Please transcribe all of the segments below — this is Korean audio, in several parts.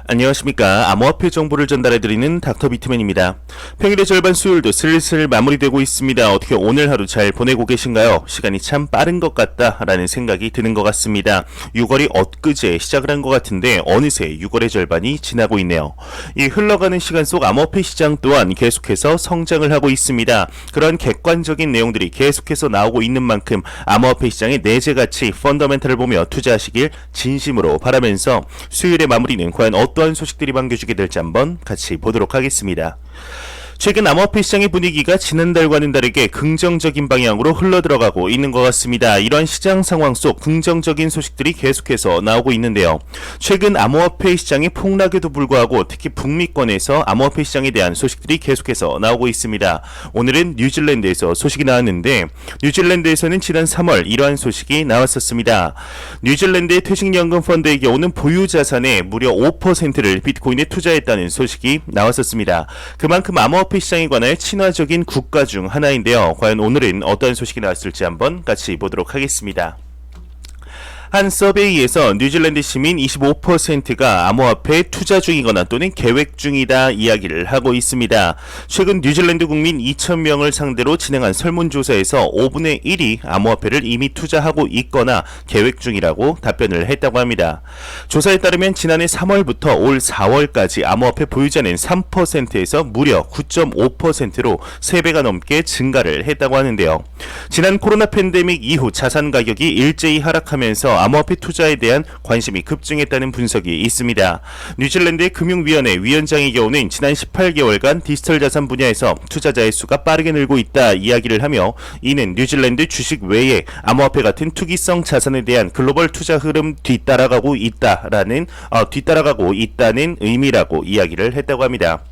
안녕하십니까. 암호화폐 정보를 전달해드리는 닥터 비트맨입니다. 평일의 절반 수요일도 슬슬 마무리되고 있습니다. 어떻게 오늘 하루 잘 보내고 계신가요? 시간이 참 빠른 것 같다라는 생각이 드는 것 같습니다. 6월이 엊그제 시작을 한 것 같은데 어느새 6월의 절반이 지나고 있네요. 이 흘러가는 시간 속 암호화폐 시장 또한 계속해서 성장을 하고 있습니다. 그런 객관적인 내용들이 계속해서 나오고 있는 만큼 암호화폐 시장의 내재 가치, 펀더멘탈을 보며 투자하시길 진심으로 바라면서 수요일의 마무리는 과연 어떠한 소식들이 반겨주게 될지 한번 같이 보도록 하겠습니다. 최근 암호화폐 시장의 분위기가 지난달과는 다르게 긍정적인 방향으로 흘러들어가고 있는 것 같습니다. 이러한 시장 상황 속 긍정적인 소식들이 계속해서 나오고 있는데요. 최근 암호화폐 시장의 폭락에도 불구하고 특히 북미권에서 암호화폐 시장에 대한 소식들이 계속해서 나오고 있습니다. 오늘은 뉴질랜드에서 소식이 나왔는데 뉴질랜드에서는 지난 3월 이러한 소식이 나왔었습니다. 뉴질랜드의 퇴직연금 펀드의 경우는 보유 자산의 무려 5%를 비트코인에 투자했다는 소식이 나왔었습니다. 그만큼 암호화폐 시장에 관한 친화적인 국가 중 하나인데요. 과연 오늘은 어떤 소식이 나왔을지 한번 같이 보도록 하겠습니다. 한 서베이에서 뉴질랜드 시민 25%가 암호화폐에 투자 중이거나 또는 계획 중이다 이야기를 하고 있습니다. 최근 뉴질랜드 국민 2,000명을 상대로 진행한 설문조사에서 5분의 1이 암호화폐를 이미 투자하고 있거나 계획 중이라고 답변을 했다고 합니다. 조사에 따르면 지난해 3월부터 올 4월까지 암호화폐 보유자는 3%에서 무려 9.5%로 3배가 넘게 증가를 했다고 하는데요. 지난 코로나 팬데믹 이후 자산 가격이 일제히 하락하면서 암호화폐 투자에 대한 관심이 급증했다는 분석이 있습니다. 뉴질랜드의 금융위원회 위원장의 경우는 지난 18개월간 디지털 자산 분야에서 투자자의 수가 빠르게 늘고 있다 이야기를 하며 이는 뉴질랜드 주식 외에 암호화폐 같은 투기성 자산에 대한 글로벌 투자 흐름 뒤따라가고 있다는 의미라고 이야기를 했다고 합니다.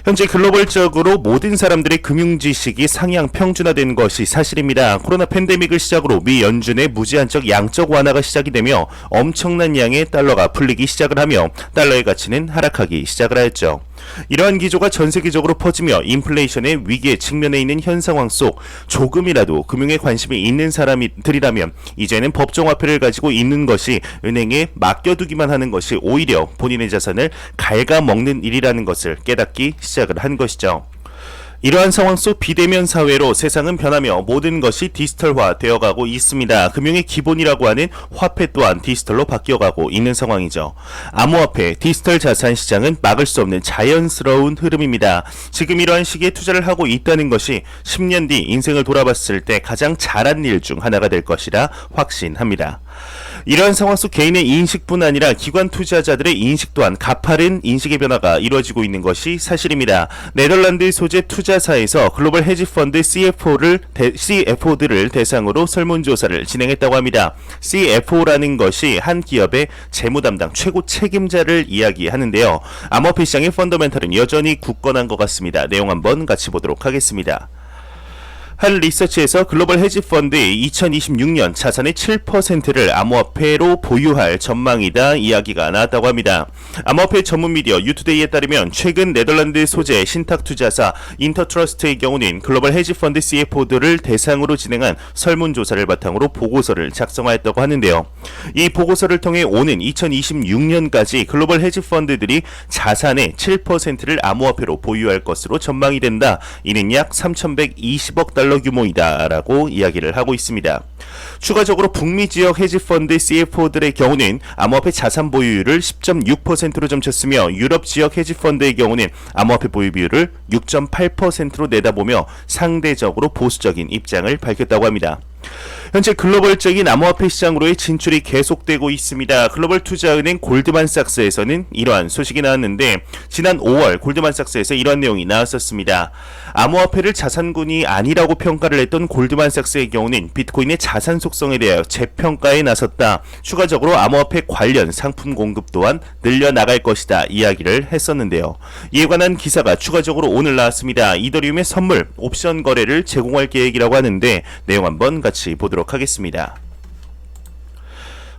현재 글로벌적으로 모든 사람들의 금융지식이 상향 평준화된 것이 사실입니다. 코로나 팬데믹을 시작으로 미 연준의 무제한적 양적 완화가 시작이 되며 엄청난 양의 달러가 풀리기 시작을 하며 달러의 가치는 하락하기 시작을 하였죠. 이러한 기조가 전 세계적으로 퍼지며 인플레이션의 위기에 직면해 있는 현 상황 속 조금이라도 금융에 관심이 있는 사람들이라면 이제는 법정화폐를 가지고 있는 것이 은행에 맡겨두기만 하는 것이 오히려 본인의 자산을 갉아먹는 일이라는 것을 깨닫기 시작을 한 것이죠. 이러한 상황 속 비대면 사회로 세상은 변하며 모든 것이 디지털화 되어가고 있습니다. 금융의 기본이라고 하는 화폐 또한 디지털로 바뀌어가고 있는 상황이죠. 암호화폐, 디지털 자산 시장은 막을 수 없는 자연스러운 흐름입니다. 지금 이러한 시기에 투자를 하고 있다는 것이 10년 뒤 인생을 돌아봤을 때 가장 잘한 일 중 하나가 될 것이라 확신합니다. 이러한 상황 속 개인의 인식뿐 아니라 기관 투자자들의 인식 또한 가파른 인식의 변화가 이루어지고 있는 것이 사실입니다. 네덜란드 소재 투자사에서 글로벌 헤지펀드 CFO들을 대상으로 설문조사를 진행했다고 합니다. CFO라는 것이 한 기업의 재무 담당 최고 책임자를 이야기하는데요. 암호화폐 시장의 펀더멘탈은 여전히 굳건한 것 같습니다. 내용 한번 같이 보도록 하겠습니다. 한 리서치에서 글로벌 헤지펀드의 2026년 자산의 7%를 암호화폐로 보유할 전망이다 이야기가 나왔다고 합니다. 암호화폐 전문 미디어 유투데이에 따르면 최근 네덜란드 소재 신탁투자사 인터트러스트의 경우는 글로벌 헤지펀드 CFO들을 대상으로 진행한 설문조사를 바탕으로 보고서를 작성하였다고 하는데요. 이 보고서를 통해 오는 2026년까지 글로벌 헤지펀드들이 자산의 7%를 암호화폐로 보유할 것으로 전망이 된다. 이는 약 3,120억 달러 규모이다라고 이야기를 하고 있습니다. 추가적으로 북미 지역 헤지펀드 CFO들의 경우는 암호화폐 자산 보유율을 10.6%로 점쳤으며 유럽 지역 헤지펀드의 경우는 암호화폐 보유 비율을 6.8%로 내다보며 상대적으로 보수적인 입장을 밝혔다고 합니다. 현재 글로벌적인 암호화폐 시장으로의 진출이 계속되고 있습니다. 글로벌 투자은행 골드만삭스에서는 이러한 소식이 나왔는데 지난 5월 골드만삭스에서 이러한 내용이 나왔었습니다. 암호화폐를 자산군이 아니라고 평가를 했던 골드만삭스의 경우는 비트코인의 자산 속성에 대하여 재평가에 나섰다. 추가적으로 암호화폐 관련 상품 공급 또한 늘려나갈 것이다 이야기를 했었는데요. 이에 관한 기사가 추가적으로 오늘 나왔습니다. 이더리움의 선물 옵션 거래를 제공할 계획이라고 하는데 내용 한번 같이 보도록 하겠습니다.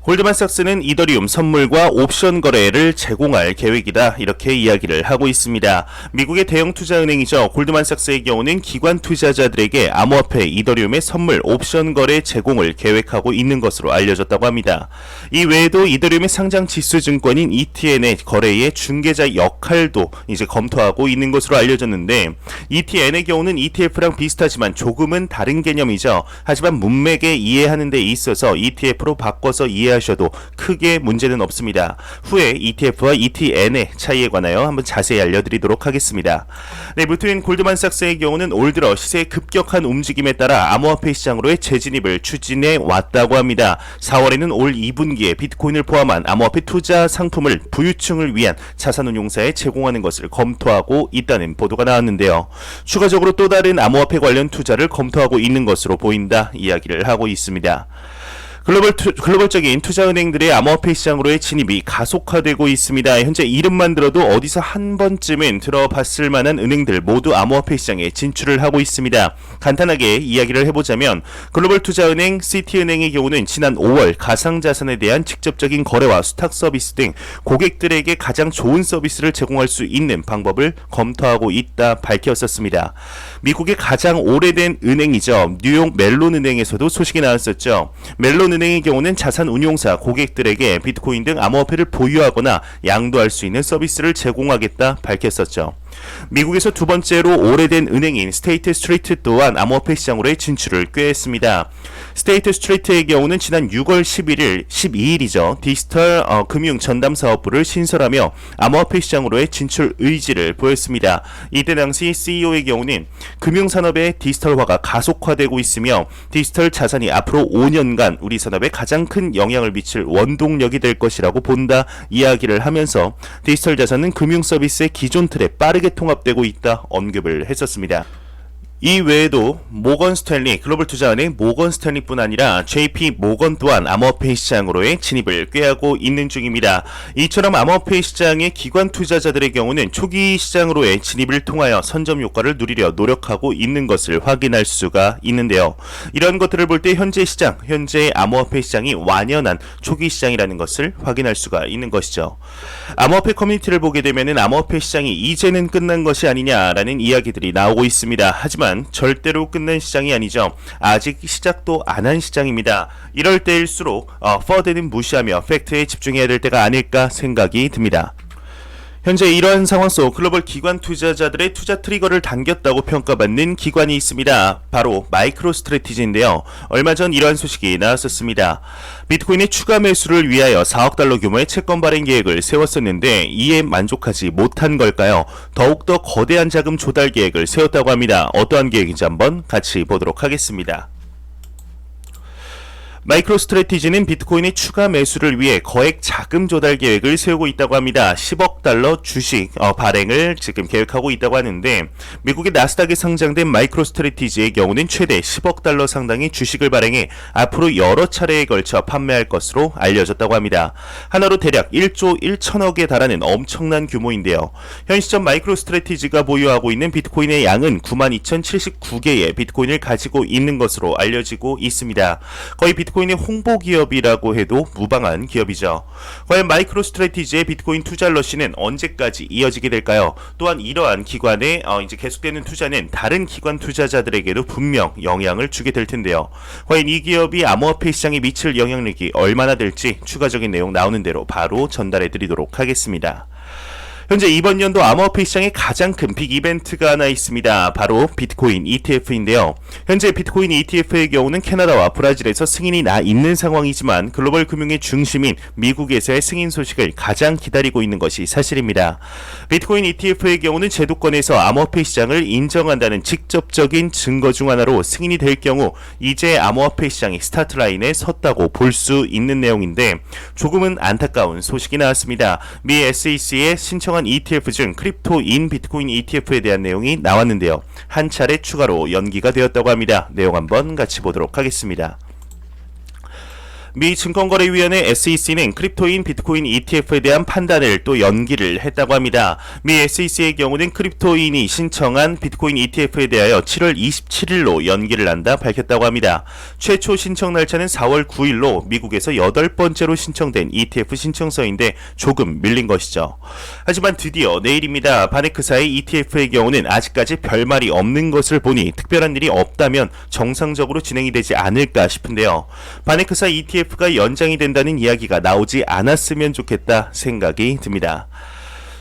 골드만삭스는 이더리움 선물과 옵션 거래를 제공할 계획이다, 이렇게 이야기를 하고 있습니다. 미국의 대형 투자은행이죠. 골드만삭스의 경우는 기관 투자자들에게 암호화폐 이더리움의 선물 옵션 거래 제공을 계획하고 있는 것으로 알려졌다고 합니다. 이 외에도 이더리움의 상장 지수 증권인 ETN의 거래의 중개자 역할도 이제 검토하고 있는 것으로 알려졌는데, ETN의 경우는 ETF랑 비슷하지만 조금은 다른 개념이죠. 하지만 문맥에 이해하는 데 있어서 ETF로 바꿔서 이해하셔도 크게 문제는 없습니다. 후에 ETF와 ETN의 차이에 관하여 한번 자세히 알려드리도록 하겠습니다. 네, 무트인 골드만삭스의 경우는 올 들어 시세의 급격한 움직임에 따라 암호화폐 시장으로의 재진입을 추진해 왔다고 합니다. 4월에는 올 2분기에 비트코인을 포함한 암호화폐 투자 상품을 부유층을 위한 자산운용사에 제공하는 것을 검토하고 있다는 보도가 나왔는데요. 추가적으로 또 다른 암호화폐 관련 투자를 검토하고 있는 것으로 보인다, 이야기를 하고 있습니다. 글로벌적인 투자은행들의 암호화폐 시장으로의 진입이 가속화되고 있습니다. 현재 이름만 들어도 어디서 한 번쯤은 들어봤을 만한 은행들 모두 암호화폐 시장에 진출을 하고 있습니다. 간단하게 이야기를 해보자면, 글로벌 투자은행 시티은행의 경우는 지난 5월 가상자산에 대한 직접적인 거래와 수탁 서비스 등 고객들에게 가장 좋은 서비스를 제공할 수 있는 방법을 검토하고 있다 밝혔었습니다. 미국의 가장 오래된 은행이죠. 뉴욕 멜론은행에서도 소식이 나왔었죠. 멜론 은행의 경우는 자산운용사 고객들에게 비트코인 등 암호화폐를 보유하거나 양도할 수 있는 서비스를 제공하겠다 밝혔었죠. 미국에서 두 번째로 오래된 은행인 스테이트 스트리트 또한 암호화폐 시장으로의 진출을 꾀했습니다. 스테이트 스트리트의 경우는 지난 6월 12일이죠. 디지털 금융 전담 사업부를 신설하며 암호화폐 시장으로의 진출 의지를 보였습니다. 이때 당시 CEO의 경우는 금융산업의 디지털화가 가속화되고 있으며 디지털 자산이 앞으로 5년간 우리 산업에 가장 큰 영향을 미칠 원동력이 될 것이라고 본다 이야기를 하면서 디지털 자산은 금융 서비스의 기존 틀에 빠르게 통합되고 있다 언급을 했었습니다. 이 외에도 모건 스탠리, 글로벌 투자은행 모건 스탠리뿐 아니라 JP 모건 또한 암호화폐 시장으로의 진입을 꾀하고 있는 중입니다. 이처럼 암호화폐 시장의 기관 투자자들의 경우는 초기 시장으로의 진입을 통하여 선점 효과를 누리려 노력하고 있는 것을 확인할 수가 있는데요. 이런 것들을 볼 때 현재의 암호화폐 시장이 완연한 초기 시장이라는 것을 확인할 수가 있는 것이죠. 암호화폐 커뮤니티를 보게 되면 암호화폐 시장이 이제는 끝난 것이 아니냐라는 이야기들이 나오고 있습니다. 하지만 절대로 끝난 시장이 아니죠. 아직 시작도 안 한 시장입니다. 이럴 때일수록 퍼드는 무시하며 팩트에 집중해야 될 때가 아닐까 생각이 듭니다. 현재 이러한 상황 속 글로벌 기관 투자자들의 투자 트리거를 당겼다고 평가받는 기관이 있습니다. 바로 마이크로 스트래티지인데요. 얼마 전 이러한 소식이 나왔었습니다. 비트코인의 추가 매수를 위하여 4억 달러 규모의 채권 발행 계획을 세웠었는데 이에 만족하지 못한 걸까요? 더욱더 거대한 자금 조달 계획을 세웠다고 합니다. 어떠한 계획인지 한번 같이 보도록 하겠습니다. 마이크로 스트래티지는 비트코인의 추가 매수를 위해 거액 자금 조달 계획을 세우고 있다고 합니다. 10억 달러 주식 발행을 지금 계획하고 있다고 하는데, 미국의 나스닥에 상장된 마이크로 스트래티지의 경우는 최대 10억 달러 상당의 주식을 발행해 앞으로 여러 차례에 걸쳐 판매할 것으로 알려졌다고 합니다. 하나로 대략 1조 1천억에 달하는 엄청난 규모인데요. 현 시점 마이크로 스트래티지가 보유하고 있는 비트코인의 양은 92,079개의 비트코인을 가지고 있는 것으로 알려지고 있습니다. 거의 비트코인의 홍보 기업이라고 해도 무방한 기업이죠. 과연 마이크로 스트래티지의 비트코인 투자 러시는 언제까지 이어지게 될까요? 또한 이러한 기관의 이제 계속되는 투자는 다른 기관 투자자들에게도 분명 영향을 주게 될 텐데요. 과연 이 기업이 암호화폐 시장에 미칠 영향력이 얼마나 될지 추가적인 내용 나오는 대로 바로 전달해 드리도록 하겠습니다. 현재 이번 연도 암호화폐 시장에 가장 큰 빅 이벤트가 하나 있습니다. 바로 비트코인 ETF인데요. 현재 비트코인 ETF의 경우는 캐나다와 브라질에서 승인이 나 있는 상황이지만 글로벌 금융의 중심인 미국에서의 승인 소식을 가장 기다리고 있는 것이 사실입니다. 비트코인 ETF의 경우는 제도권에서 암호화폐 시장을 인정한다는 직접적인 증거 중 하나로 승인이 될 경우 이제 암호화폐 시장이 스타트 라인에 섰다고 볼 수 있는 내용인데, 조금은 안타까운 소식이 나왔습니다. 미 SEC의 신청 ETF 중 크립토인 비트코인 ETF에 대한 내용이 나왔는데요. 한 차례 추가로 연기가 되었다고 합니다. 내용 한번 같이 보도록 하겠습니다. 미 증권거래위원회 SEC는 크립토인 비트코인 ETF에 대한 판단을 또 연기를 했다고 합니다. 미 SEC의 경우는 크립토인이 신청한 비트코인 ETF에 대하여 7월 27일로 연기를 한다 밝혔다고 합니다. 최초 신청 날짜는 4월 9일로 미국에서 8번째로 신청된 ETF 신청서인데 조금 밀린 것이죠. 하지만 드디어 내일입니다. 바네크사의 ETF의 경우는 아직까지 별말이 없는 것을 보니 특별한 일이 없다면 정상적으로 진행이 되지 않을까 싶은데요. 바네크사 ETF가 연장이 된다는 이야기가 나오지 않았으면 좋겠다 생각이 듭니다.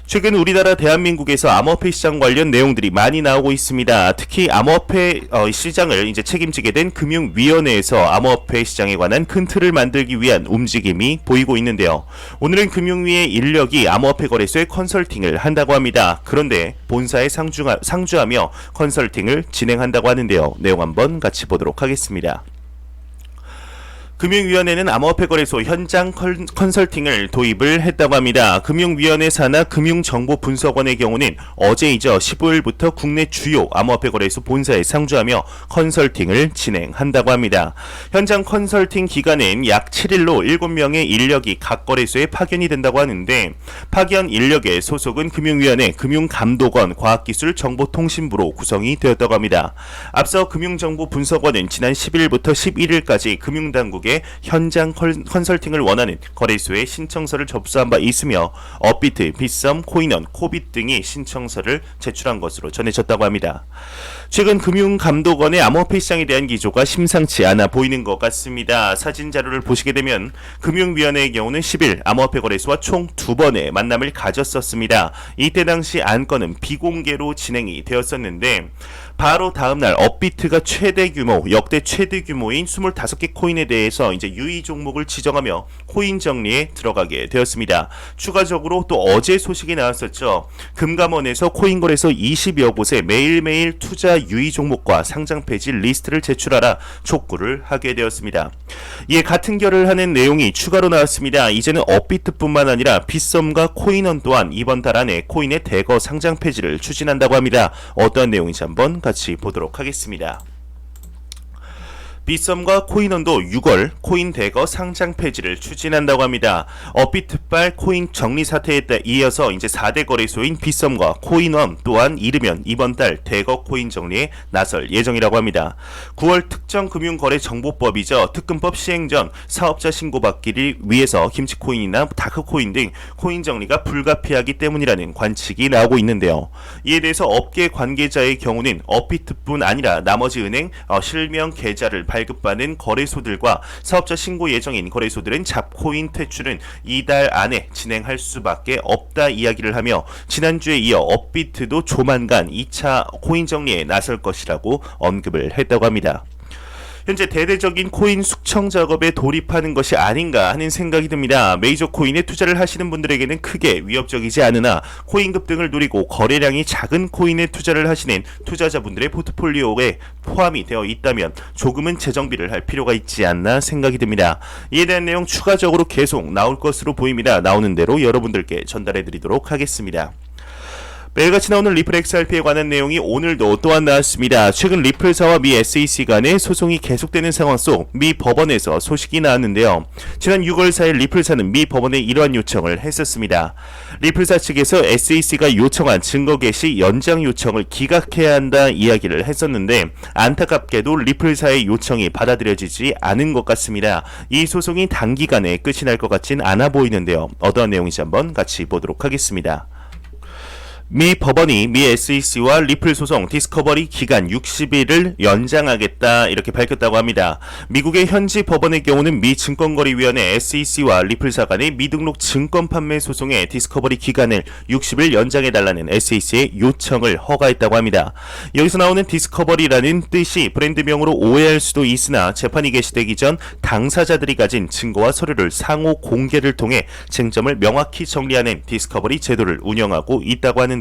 최근 우리나라 대한민국에서 암호화폐 시장 관련 내용들이 많이 나오고 있습니다. 특히 암호화폐 시장을 이제 책임지게 된 금융위원회에서 암호화폐 시장에 관한 큰 틀을 만들기 위한 움직임이 보이고 있는데요. 오늘은 금융위의 인력이 암호화폐 거래소에 컨설팅을 한다고 합니다. 그런데 본사에 상주하며 컨설팅을 진행한다고 하는데요. 내용 한번 같이 보도록 하겠습니다. 금융위원회는 암호화폐 거래소 현장 컨설팅을 도입을 했다고 합니다. 금융위원회 산하 금융정보분석원의 경우는 어제이죠. 15일부터 국내 주요 암호화폐 거래소 본사에 상주하며 컨설팅을 진행한다고 합니다. 현장 컨설팅 기간은 약 7일로 7명의 인력이 각 거래소에 파견이 된다고 하는데 파견 인력의 소속은 금융위원회, 금융감독원, 과학기술정보통신부로 구성이 되었다고 합니다. 앞서 금융정보분석원은 지난 10일부터 11일까지 금융당국 현장 컨설팅을 원하는 거래소에 신청서를 접수한 바 있으며 업비트, 빗썸, 코인원, 코빗 등이 신청서를 제출한 것으로 전해졌다고 합니다. 최근 금융감독원의 암호화폐 시장에 대한 기조가 심상치 않아 보이는 것 같습니다. 사진 자료를 보시게 되면 금융위원회의 경우는 10일 암호화폐 거래소와 총 2번의 만남을 가졌었습니다. 이때 당시 안건은 비공개로 진행이 되었었는데 바로 다음날 업비트가 역대 최대 규모인 25개 코인에 대해서 이제 유의 종목을 지정하며 코인 정리에 들어가게 되었습니다. 추가적으로 또 어제 소식이 나왔었죠. 금감원에서 코인 거래소 20여 곳에 매일매일 투자 유의 종목과 상장 폐지 리스트를 제출하라 촉구를 하게 되었습니다. 이에 같은 결을 하는 내용이 추가로 나왔습니다. 이제는 업비트뿐만 아니라 빗썸과 코인원 또한 이번 달 안에 코인의 대거 상장 폐지를 추진한다고 합니다. 어떠한 내용인지 한번 같이 보도록 하겠습니다. 빗썸과 코인원도 6월 코인 대거 상장 폐지를 추진한다고 합니다. 업비트발 코인 정리 사태에 이어서 이제 4대 거래소인 빗썸과 코인원 또한 이르면 이번 달 대거 코인 정리에 나설 예정이라고 합니다. 9월 특정금융거래정보법이죠. 특근법 시행 전 사업자 신고받기를 위해서 김치코인이나 다크코인 등 코인 정리가 불가피하기 때문이라는 관측이 나오고 있는데요. 이에 대해서 업계 관계자의 경우는 업비트뿐 아니라 나머지 은행 실명 계좌를 발급받는 거래소들과 사업자 신고 예정인 거래소들은 잡코인 퇴출은 이달 안에 진행할 수밖에 없다 이야기를 하며 지난주에 이어 업비트도 조만간 2차 코인 정리에 나설 것이라고 언급을 했다고 합니다. 현재 대대적인 코인 숙청 작업에 돌입하는 것이 아닌가 하는 생각이 듭니다. 메이저 코인에 투자를 하시는 분들에게는 크게 위협적이지 않으나 코인 급등을 노리고 거래량이 작은 코인에 투자를 하시는 투자자분들의 포트폴리오에 포함이 되어 있다면 조금은 재정비를 할 필요가 있지 않나 생각이 듭니다. 이에 대한 내용 추가적으로 계속 나올 것으로 보입니다. 나오는 대로 여러분들께 전달해 드리도록 하겠습니다. 매일같이 나오는 리플 XRP에 관한 내용이 오늘도 또한 나왔습니다. 최근 리플사와 미 SEC 간의 소송이 계속되는 상황 속 미 법원에서 소식이 나왔는데요. 지난 6월 4일 리플사는 미 법원에 이러한 요청을 했었습니다. 리플사 측에서 SEC가 요청한 증거 개시 연장 요청을 기각해야 한다 이야기를 했었는데 안타깝게도 리플사의 요청이 받아들여지지 않은 것 같습니다. 이 소송이 단기간에 끝이 날 것 같진 않아 보이는데요. 어떠한 내용인지 한번 같이 보도록 하겠습니다. 미 법원이 미 SEC와 리플 소송 디스커버리 기간 60일을 연장하겠다 이렇게 밝혔다고 합니다. 미국의 현지 법원의 경우는 미 증권거래위원회 SEC와 리플사 간의 미등록 증권 판매 소송의 디스커버리 기간을 60일 연장해달라는 SEC의 요청을 허가했다고 합니다. 여기서 나오는 디스커버리라는 뜻이 브랜드명으로 오해할 수도 있으나 재판이 개시되기 전 당사자들이 가진 증거와 서류를 상호 공개를 통해 쟁점을 명확히 정리하는 디스커버리 제도를 운영하고 있다고 하는데요.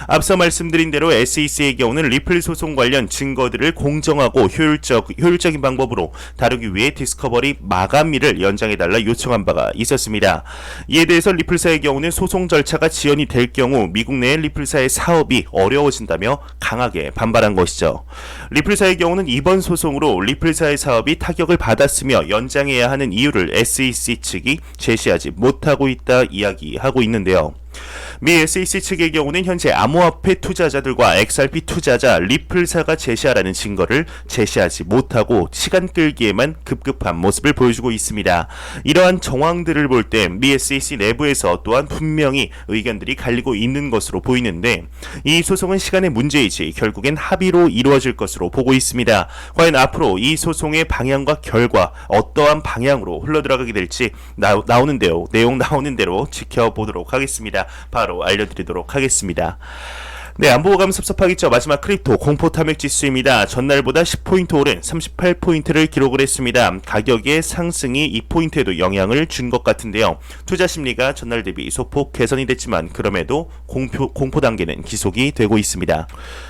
앞서 말씀드린 대로 SEC의 경우는 리플 소송 관련 증거들을 공정하고 효율적인 방법으로 다루기 위해 디스커버리 마감일을 연장해달라 요청한 바가 있었습니다. 이에 대해서 리플사의 경우는 소송 절차가 지연이 될 경우 미국 내 리플사의 사업이 어려워진다며 강하게 반발한 것이죠. 리플사의 경우는 이번 소송으로 리플사의 사업이 타격을 받았으며 연장해야 하는 이유를 SEC 측이 제시하지 못하고 있다 이야기하고 있는데요. 미 SEC 측의 경우는 현재 암호화폐 투자자들과 XRP 투자자 리플사가 제시하라는 증거를 제시하지 못하고 시간 끌기에만 급급한 모습을 보여주고 있습니다. 이러한 정황들을 볼 때 미 SEC 내부에서 또한 분명히 의견들이 갈리고 있는 것으로 보이는데 이 소송은 시간의 문제이지 결국엔 합의로 이루어질 것으로 보고 있습니다. 과연 앞으로 이 소송의 방향과 결과 어떠한 방향으로 흘러들어가게 될지 내용 나오는 대로 지켜보도록 하겠습니다. 바로 알려드리도록 하겠습니다. 네, 안 보고 가면 섭섭하겠죠. 마지막 크립토 공포 탐욕 지수입니다. 전날보다 10포인트 오른 38포인트를 기록을 했습니다. 가격의 상승이 2포인트에도 영향을 준 것 같은데요. 투자 심리가 전날 대비 소폭 개선이 됐지만 그럼에도 공포 단계는 지속이 되고 있습니다.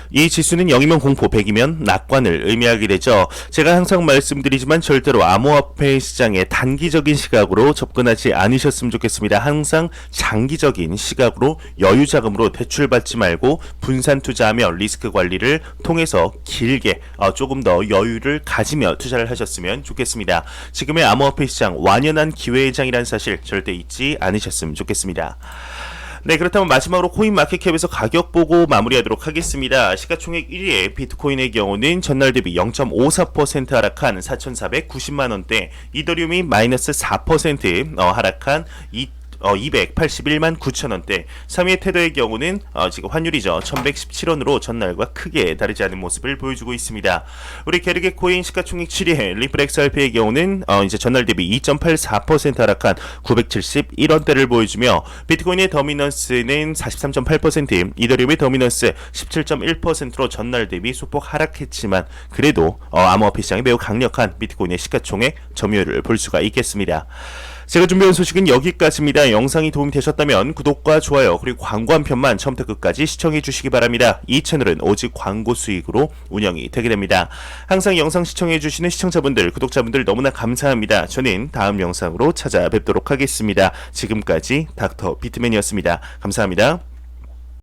이 지수는 0이면 공포, 100이면 낙관을 의미하게 되죠. 제가 항상 말씀드리지만 절대로 암호화폐 시장에 단기적인 시각으로 접근하지 않으셨으면 좋겠습니다. 항상 장기적인 시각으로 여유 자금으로 대출받지 말고 분산 투자하며 리스크 관리를 통해서 길게 조금 더 여유를 가지며 투자를 하셨으면 좋겠습니다. 지금의 암호화폐 시장 완연한 기회의 장이라는 사실 절대 잊지 않으셨으면 좋겠습니다. 네, 그렇다면 마지막으로 코인마켓캡에서 가격 보고 마무리하도록 하겠습니다. 시가총액 1위의 비트코인의 경우는 전날 대비 0.54% 하락한 4,490만원대, 이더리움이 마이너스 4% 하락한 281만 9천원대, 3위의 테더의 경우는 지금 환율이죠. 1117원으로 전날과 크게 다르지 않은 모습을 보여주고 있습니다. 우리 게르게 코인 시가총액 7위의 리플 XRP의 경우는 이제 전날 대비 2.84% 하락한 971원대를 보여주며 비트코인의 더미넌스는 43.8%, 이더리움의 더미넌스 17.1%로 전날 대비 소폭 하락했지만 그래도 암호화폐 시장이 매우 강력한 비트코인의 시가총액 점유율을 볼 수가 있겠습니다. 제가 준비한 소식은 여기까지입니다. 영상이 도움이 되셨다면 구독과 좋아요 그리고 광고 한 편만 처음부터 끝까지 시청해 주시기 바랍니다. 이 채널은 오직 광고 수익으로 운영이 되게 됩니다. 항상 영상 시청해 주시는 시청자분들, 구독자분들 너무나 감사합니다. 저는 다음 영상으로 찾아뵙도록 하겠습니다. 지금까지 닥터 비트맨이었습니다. 감사합니다.